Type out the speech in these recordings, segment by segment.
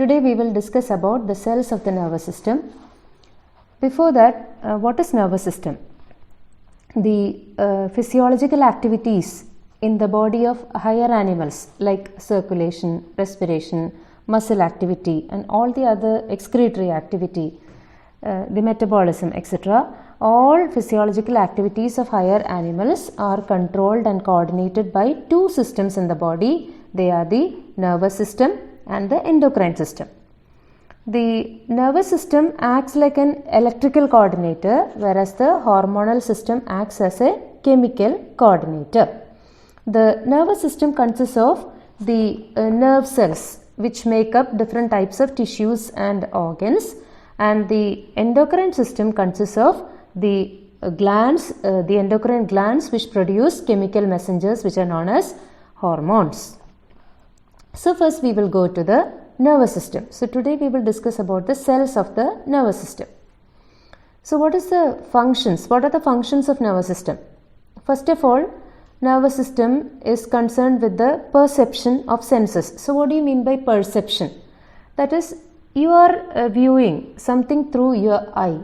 Today we will discuss about the cells of the nervous system. Before that, what is nervous system? The physiological activities in the body of higher animals like circulation, respiration, muscle activity and all the other excretory activity, the metabolism, etc. All physiological activities of higher animals are controlled and coordinated by two systems in the body. They are the nervous system and the endocrine system. The nervous system acts like an electrical coordinator, whereas the hormonal system acts as a chemical coordinator. The nervous system consists of the nerve cells, which make up different types of tissues and organs, and the endocrine system consists of the glands, the endocrine glands, which produce chemical messengers which are known as hormones. So first we will go to the nervous system. So today we will discuss about the cells of the nervous system. So what is the functions? What are the functions of nervous system? First of all, nervous system is concerned with the perception of senses. So what do you mean by perception? That is, you are viewing something through your eye,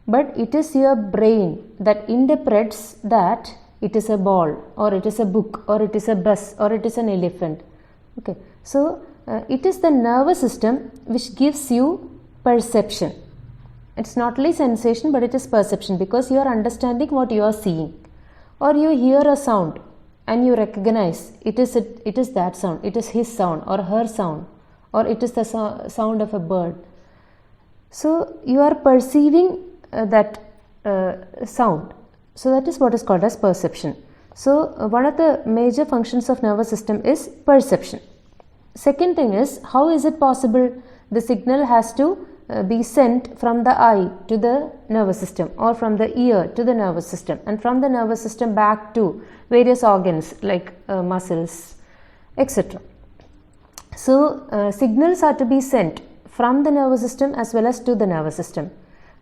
but it is your brain that interprets that it is a ball, or it is a book, or it is a bus, or it is an elephant. Okay, so it is the nervous system which gives you perception. It's not only sensation, but it is perception, because you are understanding what you are seeing. Or you hear a sound and you recognize it is that sound, it is his sound or her sound, or it is the sound of a bird. So you are perceiving that sound. So that is what is called as perception. So one of the major functions of nervous system is perception. Second thing is, how is it possible? The signal has to be sent from the eye to the nervous system, or from the ear to the nervous system, and from the nervous system back to various organs like muscles, etc. So signals are to be sent from the nervous system as well as to the nervous system,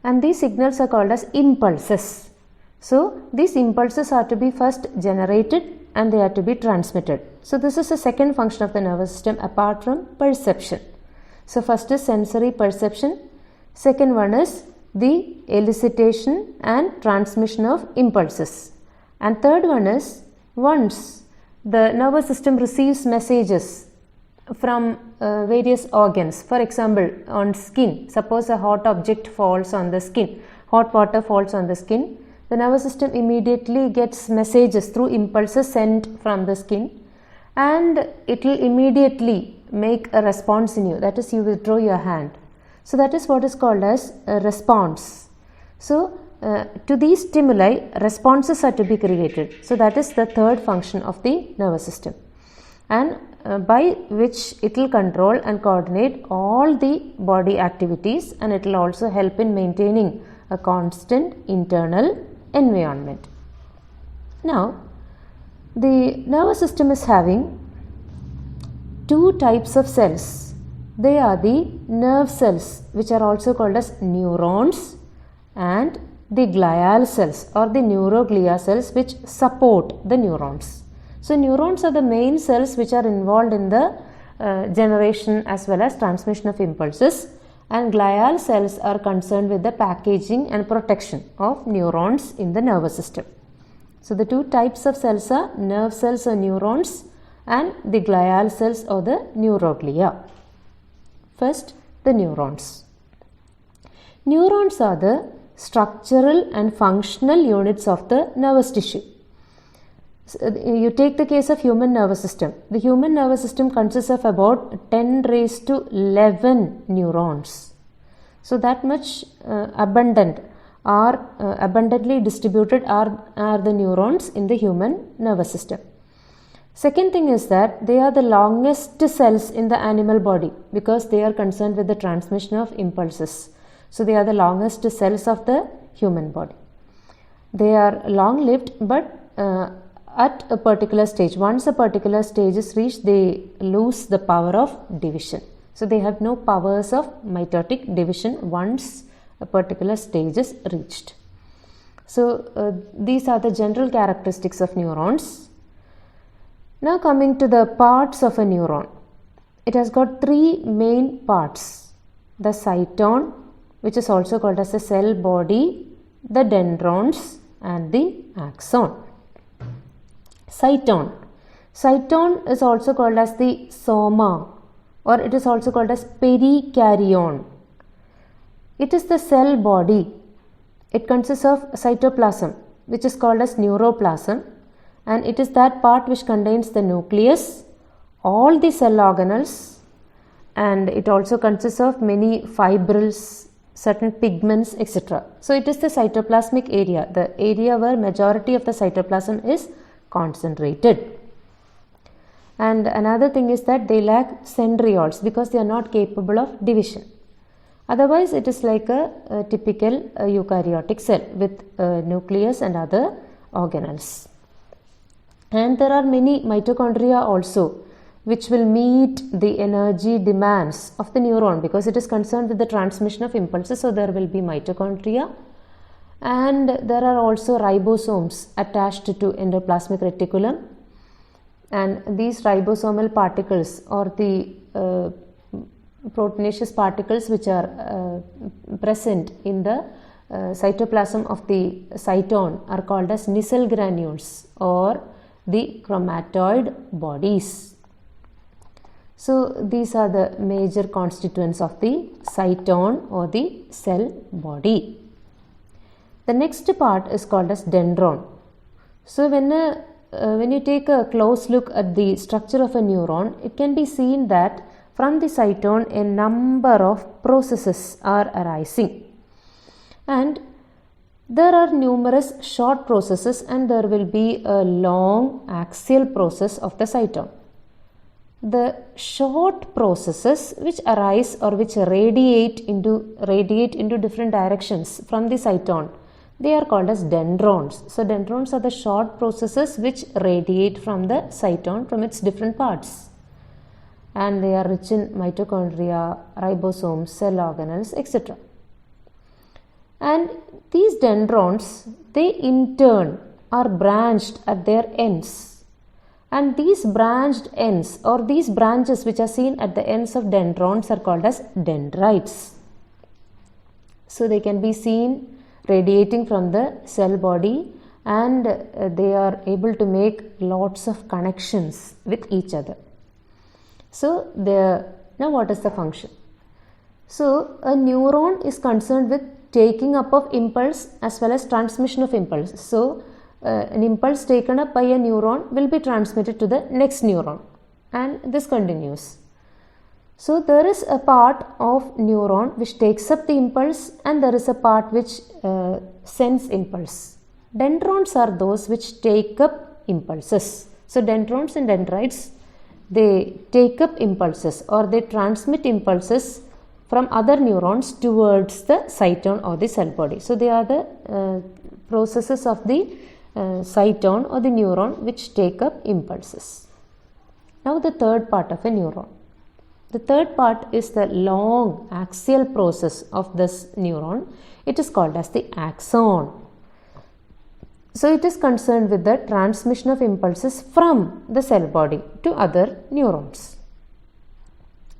and these signals are called as impulses. So these impulses are to be first generated and they are to be transmitted. So this is the second function of the nervous system apart from perception. So first is sensory perception, second one is the elicitation and transmission of impulses, and third one is once the nervous system receives messages from various organs. For example, on skin, suppose a hot object falls on the skin, hot water falls on the skin, the nervous system immediately gets messages through impulses sent from the skin, and it will immediately make a response in you. That is, you withdraw your hand. So that is what is called as a response. So to these stimuli, responses are to be created. So that is the third function of the nervous system, and by which it will control and coordinate all the body activities, and it will also help in maintaining a constant internal environment. Now, the nervous system is having two types of cells. They are the nerve cells, which are also called as neurons, and the glial cells or the neuroglia cells, which support the neurons. So neurons are the main cells which are involved in the generation as well as transmission of impulses, and glial cells are concerned with the packaging and protection of neurons in the nervous system. So the two types of cells are nerve cells or neurons and the glial cells or the neuroglia. First, the neurons. Neurons are the structural and functional units of the nervous tissue. So you take the case of human nervous system. The human nervous system consists of about 10 raised to 11 neurons. So that much abundantly distributed are the neurons in the human nervous system. Second thing is that they are the longest cells in the animal body, because they are concerned with the transmission of impulses. So they are the longest cells of the human body. They are long-lived, but at a particular stage, once a particular stage is reached, they lose the power of division. So they have no powers of mitotic division once a particular stage is reached. So these are the general characteristics of neurons. Now coming to the parts of a neuron. it has got three main parts: the cytone, which is also called as the cell body, the dendrons, and the axon. Cytone. Cytone is also called as the soma, or it is also called as perikaryon. It is the cell body. It consists of cytoplasm, which is called as neuroplasm, and it is that part which contains the nucleus, all the cell organelles, and it also consists of many fibrils, certain pigments, etc. So it is the cytoplasmic area, the area where majority of the cytoplasm is concentrated. And another thing is that they lack centrioles because they are not capable of division. Otherwise, it is like a typical eukaryotic cell with nucleus and other organelles. And there are many mitochondria also, which will meet the energy demands of the neuron because it is concerned with the transmission of impulses. So there will be mitochondria, and there are also ribosomes attached to endoplasmic reticulum, and these ribosomal particles or the proteinaceous particles which are present in the cytoplasm of the cytone are called as Nissl granules or the chromatoid bodies. So these are the major constituents of the cytone or the cell body. The next part is called as dendron. So when you take a close look at the structure of a neuron, it can be seen that from the cytone a number of processes are arising, and there are numerous short processes and there will be a long axial process of the cytone. The short processes which arise or which radiate into different directions from the cytone, they are called as dendrons. So dendrons are the short processes which radiate from the cytone from its different parts, and they are rich in mitochondria, ribosomes, cell organelles, etc. And these dendrons, they in turn are branched at their ends, and these branched ends or these branches which are seen at the ends of dendrons are called as dendrites. So they can be seen radiating from the cell body, and they are able to make lots of connections with each other. So now what is the function? So a neuron is concerned with taking up of impulse as well as transmission of impulse. So an impulse taken up by a neuron will be transmitted to the next neuron, and this continues. So there is a part of neuron which takes up the impulse, and there is a part which sends impulse. Dendrons are those which take up impulses. So dendrons and dendrites, they take up impulses or they transmit impulses from other neurons towards the cytone or the cell body. So they are the processes of the cytone or the neuron which take up impulses. Now the third part of a neuron. The third part is the long axial process of this neuron. It is called as the axon. So it is concerned with the transmission of impulses from the cell body to other neurons.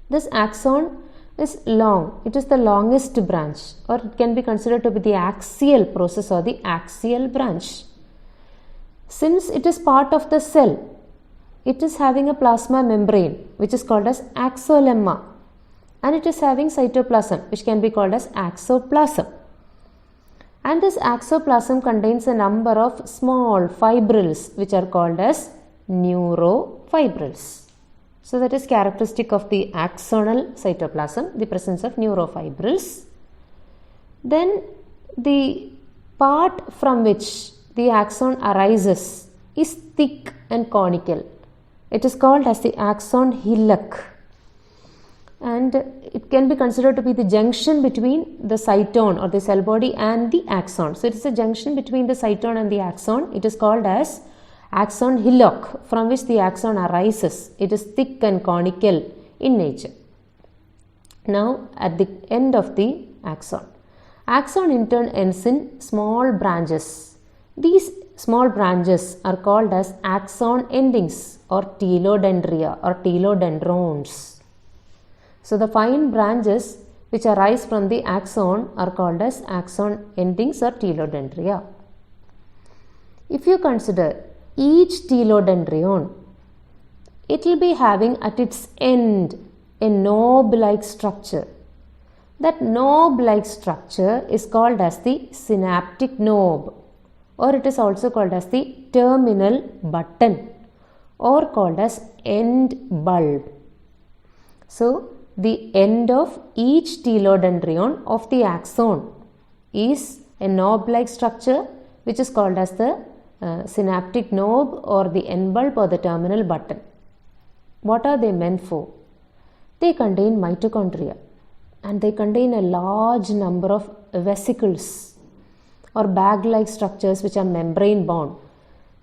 This axon is long. It is the longest branch, or it can be considered to be the axial process or the axial branch. Since it is part of the cell, it is having a plasma membrane which is called as axolemma, and it is having cytoplasm which can be called as axoplasm. And this axoplasm contains a number of small fibrils which are called as neurofibrils. So that is characteristic of the axonal cytoplasm, the presence of neurofibrils. Then the part from which the axon arises is thick and conical. It is called as the axon hillock, and it can be considered to be the junction between the cytone or the cell body and the axon. So it is a junction between the cytone and the axon. It is called as axon hillock, from which the axon arises. It is thick and conical in nature. Now at the end of the axon in turn ends in small branches. These small branches are called as axon endings or telodendria or telodendrons. So the fine branches which arise from the axon are called as axon endings or telodendria. If you consider each telodendrion, it will be having at its end a knob-like structure. That knob-like structure is called as the synaptic knob, or it is also called as the terminal button, or called as end bulb. So the end of each telodendrion of the axon is a knob-like structure which is called as the synaptic knob or the end bulb or the terminal button. What are they meant for? They contain mitochondria and they contain a large number of vesicles or bag-like structures which are membrane bound.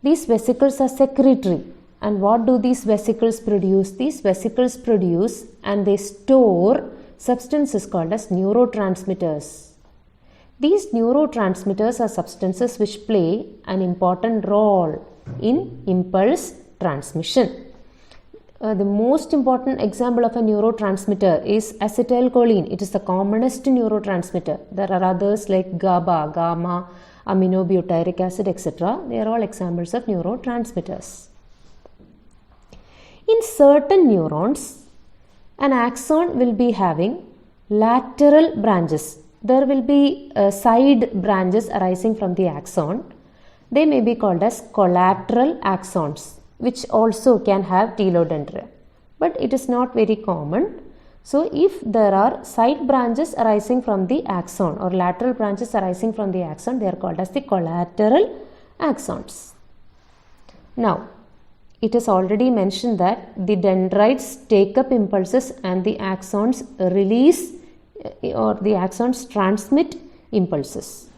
These vesicles are secretory. And what do these vesicles produce? These vesicles produce and they store substances called as neurotransmitters. These neurotransmitters are substances which play an important role in impulse transmission. The most important example of a neurotransmitter is acetylcholine. It is the commonest neurotransmitter. There are others like GABA, gamma, aminobutyric acid, etc. They are all examples of neurotransmitters. In certain neurons, an axon will be having lateral branches. There will be side branches arising from the axon. They may be called as collateral axons, which also can have telodendria. But it is not very common. So, if there are side branches arising from the axon or lateral branches arising from the axon, they are called as the collateral axons. Now, it is already mentioned that the dendrites take up impulses and the axons release or the axons transmit impulses.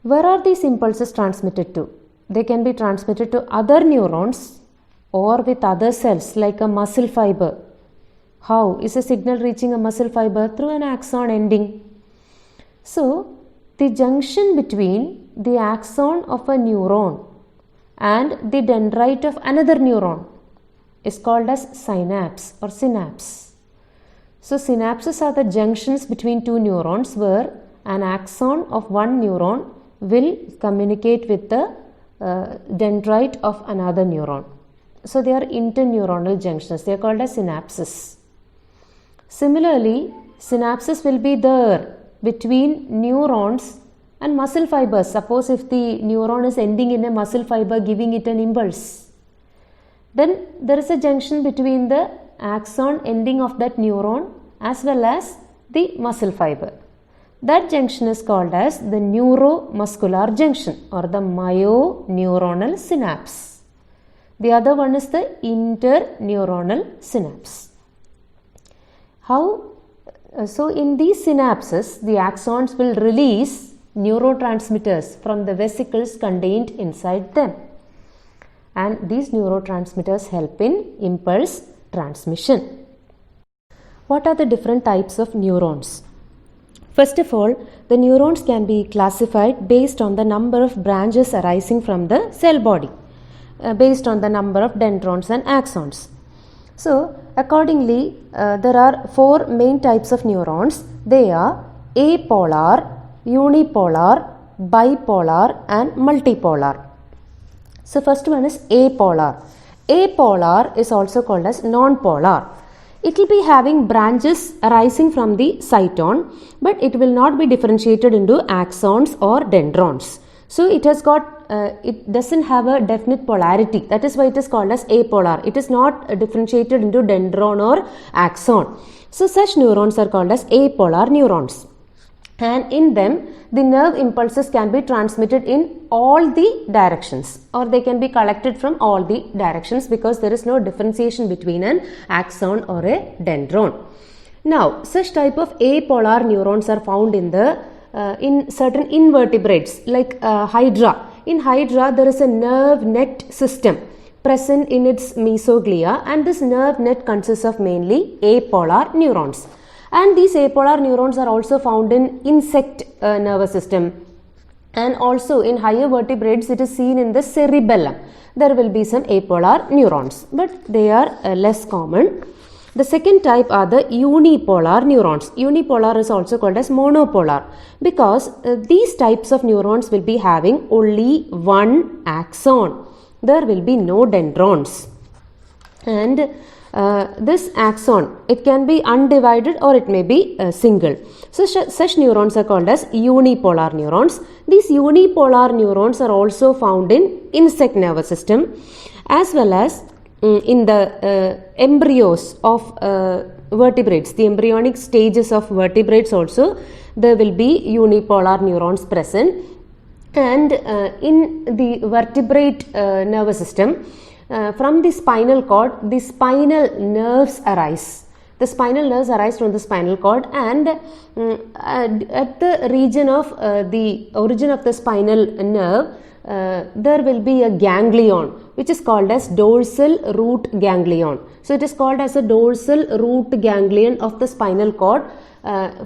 Where are these impulses transmitted to? They can be transmitted to other neurons or with other cells like a muscle fiber. How is a signal reaching a muscle fiber? Through an axon ending. So, the junction between the axon of a neuron and the dendrite of another neuron is called as synapse or synapse. So, synapses are the junctions between two neurons where an axon of one neuron will communicate with the dendrite of another neuron. So, they are interneuronal junctions. They are called as synapses. Similarly, synapses will be there between neurons and muscle fibers. Suppose if the neuron is ending in a muscle fiber giving it an impulse, then there is a junction between the axon ending of that neuron as well as the muscle fiber. That junction is called as the neuromuscular junction or the myoneuronal synapse. The other one is the interneuronal synapse. So in these synapses, the axons will release neurotransmitters from the vesicles contained inside them. And these neurotransmitters help in impulse transmission. What are the different types of neurons? First of all, the neurons can be classified based on the number of branches arising from the cell body, based on the number of dendrons and axons. So, accordingly, there are four main types of neurons. They are apolar, unipolar, bipolar and multipolar. So, first one is apolar. Apolar is also called as non-polar. It will be having branches arising from the cyton, but it will not be differentiated into axons or dendrons. So, it doesn't have a definite polarity. That is why it is called as apolar. It is not differentiated into dendron or axon. So, such neurons are called as apolar neurons. And in them, the nerve impulses can be transmitted in all the directions, or they can be collected from all the directions because there is no differentiation between an axon or a dendron. Now, such type of apolar neurons are found in certain invertebrates like hydra. In hydra, there is a nerve net system present in its mesoglia, and this nerve net consists of mainly apolar neurons. And these apolar neurons are also found in insect nervous system, and also in higher vertebrates it is seen in the cerebellum. There will be some apolar neurons, but they are less common. The second type are the unipolar neurons. Unipolar is also called as monopolar because these types of neurons will be having only one axon. There will be no dendrons. And this axon, it can be undivided or it may be single. So such neurons are called as unipolar neurons. These unipolar neurons are also found in insect nervous system as well as in the embryos of vertebrates, the embryonic stages of vertebrates also, there will be unipolar neurons present. And in the vertebrate nervous system, from the spinal cord, the spinal nerves arise. The spinal nerves arise from the spinal cord, and at the region of the origin of the spinal nerve, there will be a ganglion which is called as dorsal root ganglion. So it is called as a dorsal root ganglion of the spinal cord,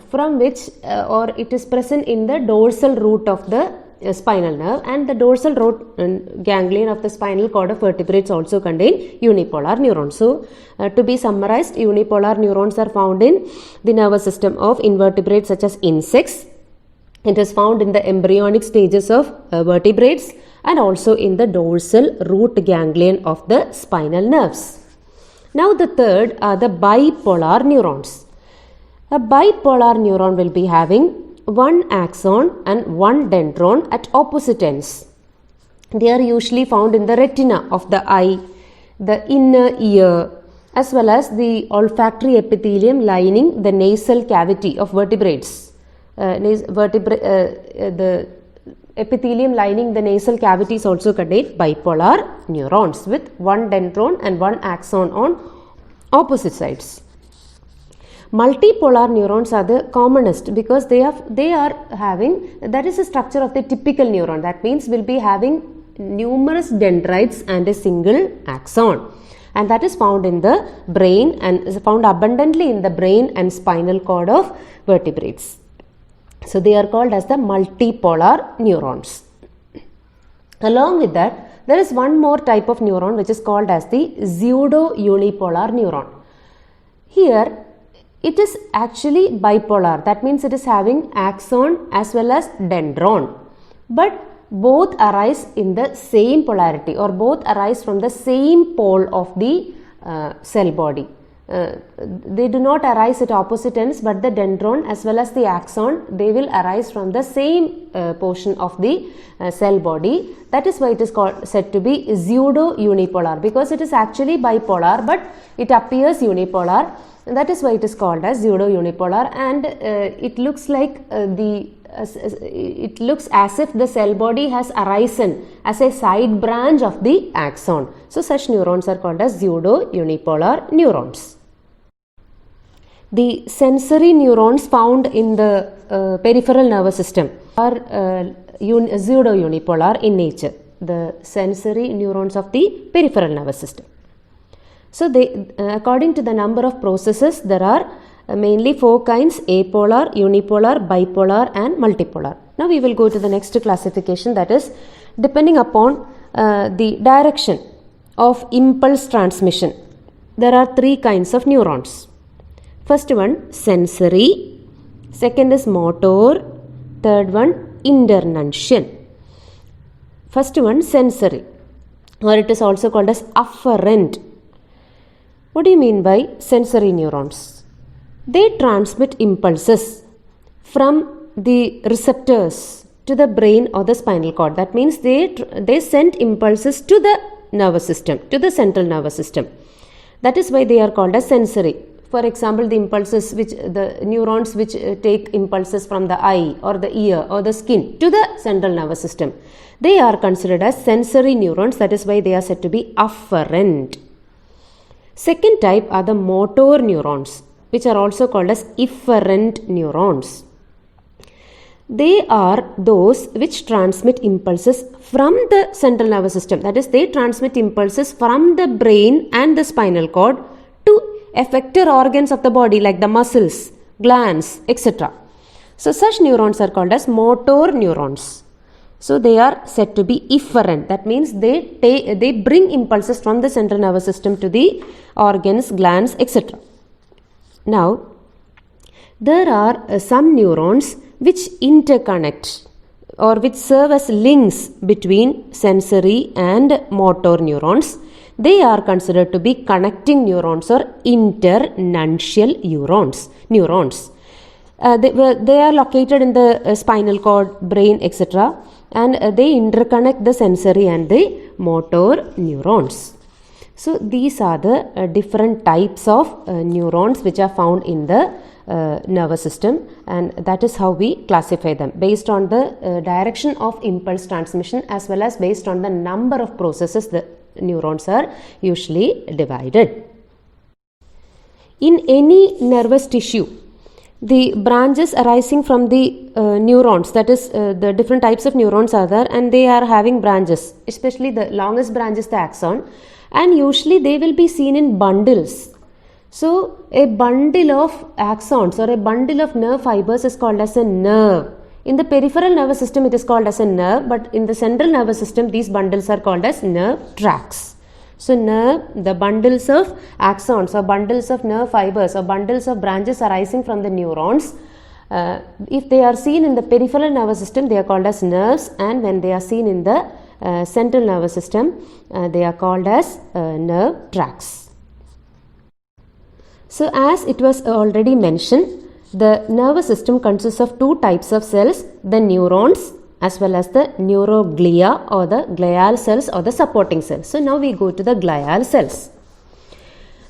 from which or it is present in the dorsal root of the spinal nerve, and the dorsal root ganglion of the spinal cord of vertebrates also contain unipolar neurons. So to be summarized, unipolar neurons are found in the nervous system of invertebrates such as insects. It is found in the embryonic stages of vertebrates and also in the dorsal root ganglion of the spinal nerves. Now the third are the bipolar neurons. A bipolar neuron will be having one axon and one dendron at opposite ends. They are usually found in the retina of the eye, the inner ear, as well as the olfactory epithelium lining the nasal cavity of vertebrates. The epithelium lining the nasal cavities also contain bipolar neurons with one dendron and one axon on opposite sides. Multipolar neurons are the commonest because they are having, that is the structure of the typical neuron. That means will be having numerous dendrites and a single axon, and that is found in the brain and is found abundantly in the brain and spinal cord of vertebrates. So they are called as the multipolar neurons. Along with that, there is one more type of neuron which is called as the pseudo-unipolar neuron. Here it is actually bipolar. That means it is having axon as well as dendron. But both arise in the same polarity, or both arise from the same pole of the cell body. They do not arise at opposite ends, but the dendron as well as the axon, they will arise from the same portion of the cell body. That is why it is said to be pseudo-unipolar, because it is actually bipolar but it appears unipolar. That is why it is called as pseudo-unipolar, and it looks like it looks as if the cell body has arisen as a side branch of the axon. So such neurons are called as pseudo-unipolar neurons. The sensory neurons found in the peripheral nervous system are pseudo-unipolar in nature. The sensory neurons of the peripheral nervous system. So they, according to the number of processes, there are mainly four kinds: apolar, unipolar, bipolar and multipolar. Now we will go to the next classification, that is depending upon the direction of impulse transmission. There are three kinds of neurons. First one sensory, second is motor, third one internuntial. First one sensory, or it is also called as afferent. What do you mean by sensory neurons? They transmit impulses from the receptors to the brain or the spinal cord. That means they send impulses to the nervous system, to the central nervous system. That is why they are called as sensory. For example, the impulses the neurons which take impulses from the eye or the ear or the skin to the central nervous system, they are considered as sensory neurons. That is why they are said to be afferent. Second type are the motor neurons, which are also called as efferent neurons. They are those which transmit impulses from the central nervous system. That is, they transmit impulses from the brain and the spinal cord to effector organs of the body like the muscles, glands, etc. So such neurons are called as motor neurons. So they are said to be efferent. That means they bring impulses from the central nervous system to the organs, glands, etc. Now, there are some neurons which interconnect or which serve as links between sensory and motor neurons. They are considered to be connecting neurons or internuncial neurons. They are located in the spinal cord, brain, etc. and they interconnect the sensory and the motor neurons. So these are the different types of neurons which are found in the nervous system, and that is how we classify them based on the direction of impulse transmission as well as based on the number of processes the neurons are usually divided. In any nervous tissue, the branches arising from the neurons, that is the different types of neurons are there and they are having branches, especially the longest branch is the axon, and usually they will be seen in bundles. So a bundle of axons or a bundle of nerve fibers is called as a nerve. In the peripheral nervous system it is called as a nerve, but in the central nervous system these bundles are called as nerve tracts. So nerve, the bundles of axons or bundles of nerve fibers or bundles of branches arising from the neurons, if they are seen in the peripheral nervous system they are called as nerves, and when they are seen in the central nervous system they are called as nerve tracts. So as it was already mentioned, the nervous system consists of two types of cells, the neurons as well as the neuroglia or the glial cells or the supporting cells. So now we go to the glial cells.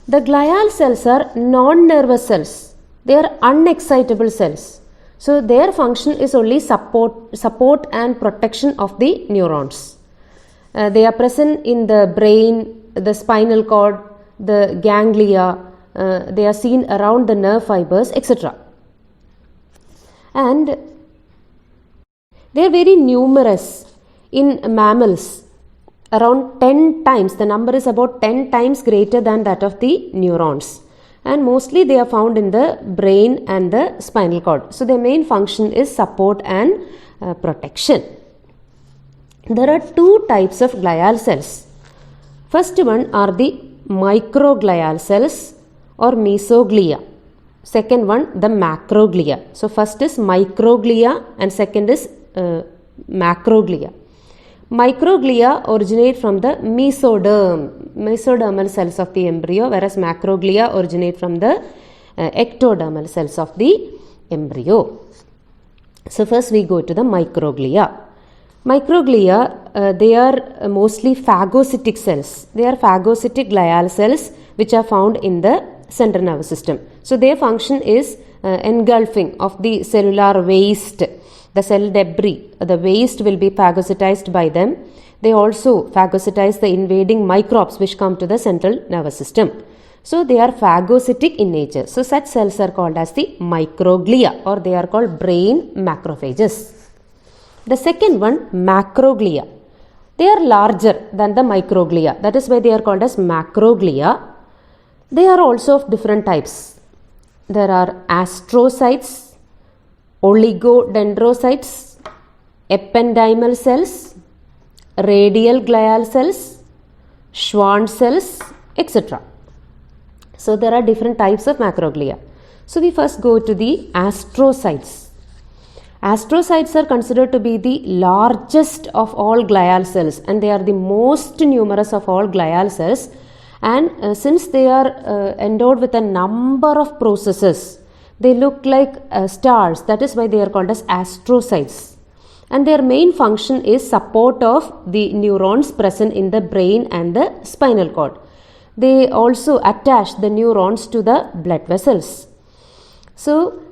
The glial cells are non-nervous cells. They are unexcitable cells. So their function is only support and protection of the neurons. They are present in the brain, the spinal cord, the ganglia. They are seen around the nerve fibers, etc. And they are very numerous in mammals, around 10 times. The number is about 10 times greater than that of the neurons, and mostly they are found in the brain and the spinal cord. So their main function is support and protection. There are two types of glial cells. First one are the microglial cells or mesoglia. Second one, the macroglia. So first is microglia and second is macroglia. Microglia originate from the mesodermal cells of the embryo, whereas macroglia originate from the ectodermal cells of the embryo. So first we go to the microglia. Microglia, they are mostly phagocytic cells. They are phagocytic glial cells which are found in the central nervous system. So their function is engulfing of the cellular waste, the cell debris. The waste will be phagocytized by them. They also phagocytize the invading microbes which come to the central nervous system. So they are phagocytic in nature. So such cells are called as the microglia, or they are called brain macrophages. The second one, macroglia. They are larger than the microglia. That is why they are called as macroglia. They are also of different types. There are astrocytes, oligodendrocytes, ependymal cells, radial glial cells, Schwann cells, etc. So there are different types of macroglia. So we first go to the astrocytes. Astrocytes are considered to be the largest of all glial cells, and they are the most numerous of all glial cells. And since they are endowed with a number of processes, they look like stars. That is why they are called as astrocytes. And their main function is support of the neurons present in the brain and the spinal cord. They also attach the neurons to the blood vessels. So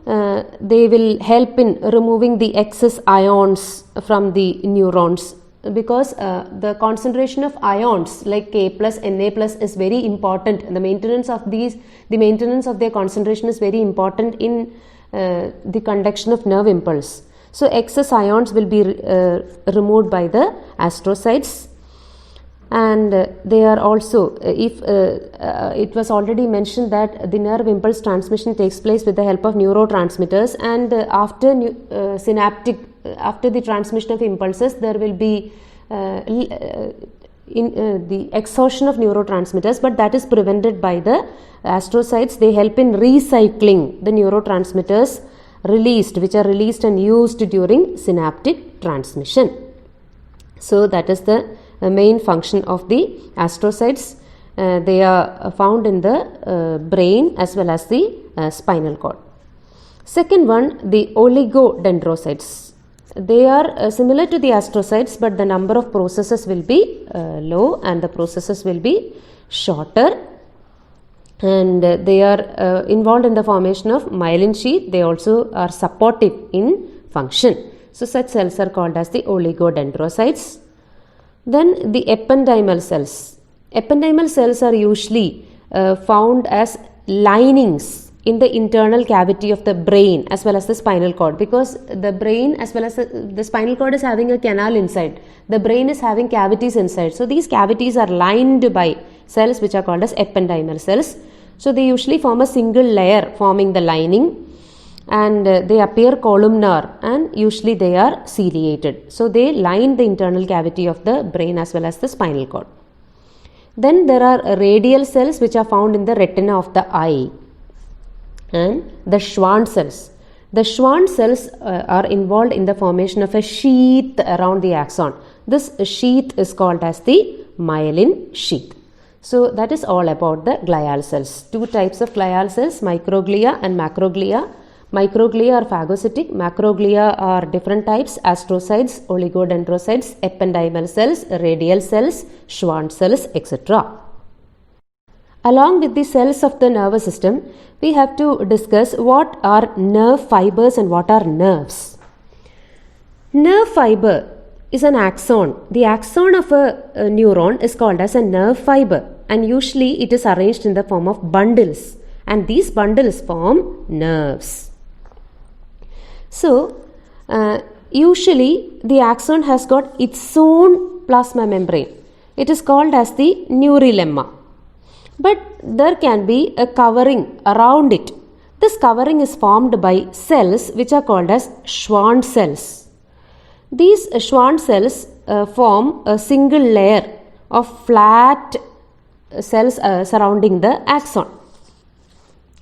they will help in removing the excess ions from the neurons, because the concentration of ions like K plus, Na plus is very important. The maintenance of their concentration is very important in the conduction of nerve impulse. So excess ions will be removed by the astrocytes. And they are also, if it was already mentioned that the nerve impulse transmission takes place with the help of neurotransmitters, and after the transmission of impulses there will be the exhaustion of neurotransmitters, but that is prevented by the astrocytes. They help in recycling the neurotransmitters which are released and used during synaptic transmission. So that is the main function of the astrocytes. They are found in the brain as well as the spinal cord. Second one, the oligodendrocytes. They are similar to the astrocytes, but the number of processes will be low and the processes will be shorter, and they are involved in the formation of myelin sheath. They also are supportive in function. So such cells are called as the oligodendrocytes. Then the ependymal cells. Ependymal cells are usually found as linings in the internal cavity of the brain as well as the spinal cord, because the brain as well as the spinal cord is having a canal inside. The brain is having cavities inside. So these cavities are lined by cells which are called as ependymal cells. So they usually form a single layer forming the lining, and they appear columnar and usually they are ciliated. So they line the internal cavity of the brain as well as the spinal cord. Then there are radial cells which are found in the retina of the eye, and the Schwann cells. The Schwann cells are involved in the formation of a sheath around the axon. This sheath is called as the myelin sheath. So that is all about the glial cells. Two types of glial cells, microglia and macroglia. Microglia are phagocytic, macroglia are different types: astrocytes, oligodendrocytes, ependymal cells, radial cells, Schwann cells, etc. Along with the cells of the nervous system, we have to discuss what are nerve fibers and what are nerves. Nerve fiber is an axon. The axon of a neuron is called as a nerve fiber, and usually it is arranged in the form of bundles, and these bundles form nerves. So, usually the axon has got its own plasma membrane. It is called as the neurilemma. But there can be a covering around it. This covering is formed by cells which are called as Schwann cells. These Schwann cells form a single layer of flat cells surrounding the axon,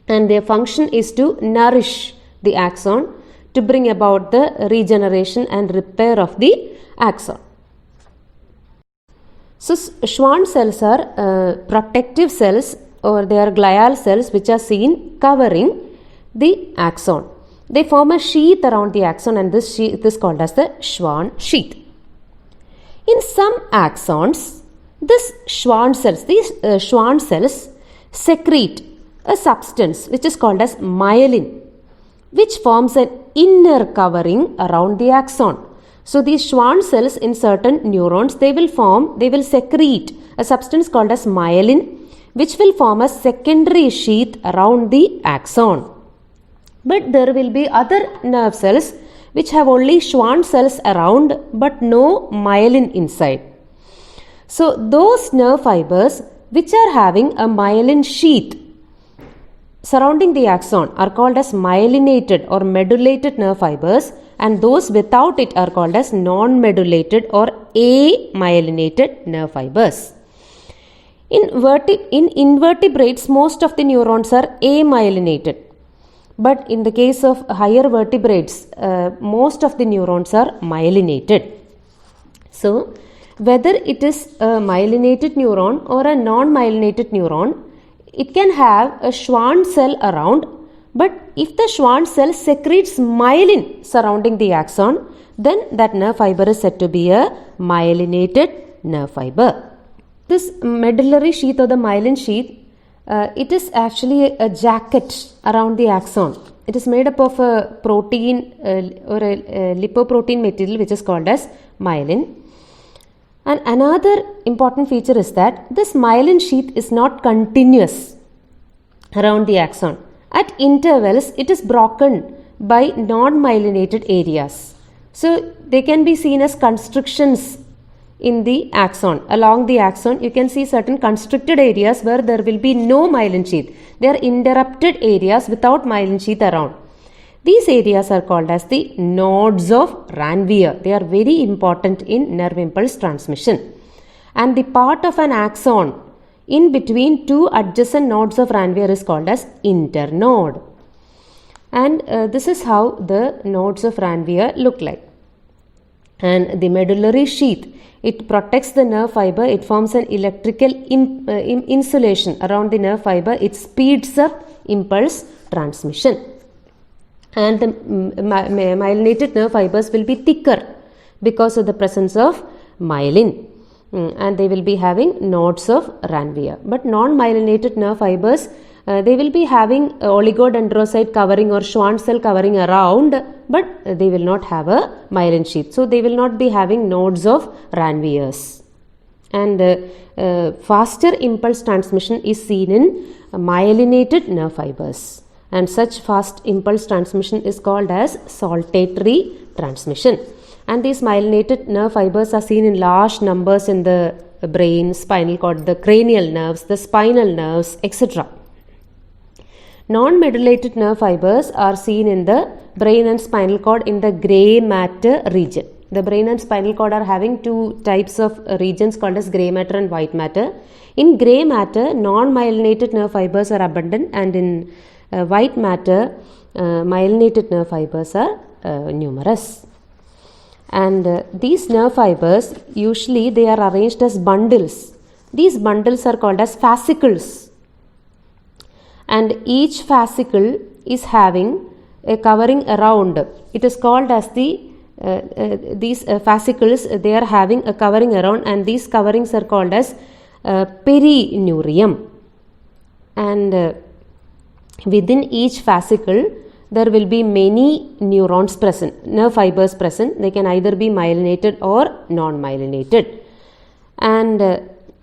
and their function is to nourish the axon to bring about the regeneration and repair of the axon. So Schwann cells are protective cells, or they are glial cells which are seen covering the axon. They form a sheath around the axon, and this sheath is called as the Schwann sheath. In some axons, these Schwann cells secrete a substance which is called as myelin, which forms an inner covering around the axon. So these Schwann cells in certain neurons, they will secrete a substance called as myelin, which will form a secondary sheath around the axon. But there will be other nerve cells which have only Schwann cells around but no myelin inside. So those nerve fibers which are having a myelin sheath surrounding the axon are called as myelinated or medullated nerve fibers, and those without it are called as non-medullated or amyelinated nerve fibers. In invertebrates, most of the neurons are amyelinated, but in the case of higher vertebrates, most of the neurons are myelinated. So, whether it is a myelinated neuron or a non-myelinated neuron, it can have a Schwann cell around, but if the Schwann cell secretes myelin surrounding the axon, then that nerve fiber is said to be a myelinated nerve fiber. This medullary sheath or the myelin sheath, it is actually a jacket around the axon. It is made up of a protein or a lipoprotein material which is called as myelin. And another important feature is that this myelin sheath is not continuous around the axon. At intervals, it is broken by non-myelinated areas. So, they can be seen as constrictions in the axon. Along the axon, you can see certain constricted areas where there will be no myelin sheath. They are interrupted areas without myelin sheath around. These areas are called as the nodes of Ranvier. They are very important in nerve impulse transmission. and the part of an axon in between two adjacent nodes of Ranvier is called as internode. And this is how the nodes of Ranvier look like. And the medullary sheath, it protects the nerve fiber, it forms an electrical insulation around the nerve fiber, it speeds up impulse transmission. And the myelinated nerve fibers will be thicker because of the presence of myelin. And they will be having nodes of Ranvier. But non-myelinated nerve fibers, they will be having oligodendrocyte covering or Schwann cell covering around, but they will not have a myelin sheath. So they will not be having nodes of Ranviers. And faster impulse transmission is seen in myelinated nerve fibers. And such fast impulse transmission is called as saltatory transmission. And these myelinated nerve fibers are seen in large numbers in the brain, spinal cord, the cranial nerves, the spinal nerves, etc. Non-medullated nerve fibers are seen in the brain and spinal cord in the grey matter region. The brain and spinal cord are having two types of regions called as grey matter and white matter. In grey matter, non-myelinated nerve fibers are abundant, and in white matter, myelinated nerve fibers are numerous. And these nerve fibers, usually they are arranged as bundles. These bundles are called as fascicles. And each fascicle is having a covering around. It is called as these fascicles, they are having a covering around, and these coverings are called as perineurium. And within each fascicle, there will be many neurons present, nerve fibers present. They can either be myelinated or non-myelinated. And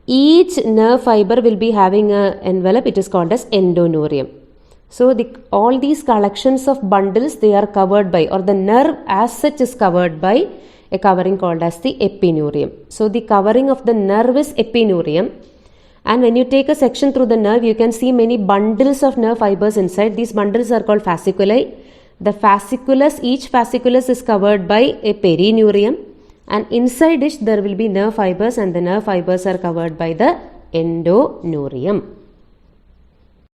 each nerve fiber will be having an envelope, it is called as endoneurium. So all these collections of bundles, they are covered by, or the nerve as such is covered by a covering called as the epineurium. So the covering of the nerve is epineurium. And when you take a section through the nerve, you can see many bundles of nerve fibers inside. These bundles are called fasciculi. The fasciculus, each fasciculus is covered by a perineurium, and inside it there will be nerve fibers, and the nerve fibers are covered by the endoneurium.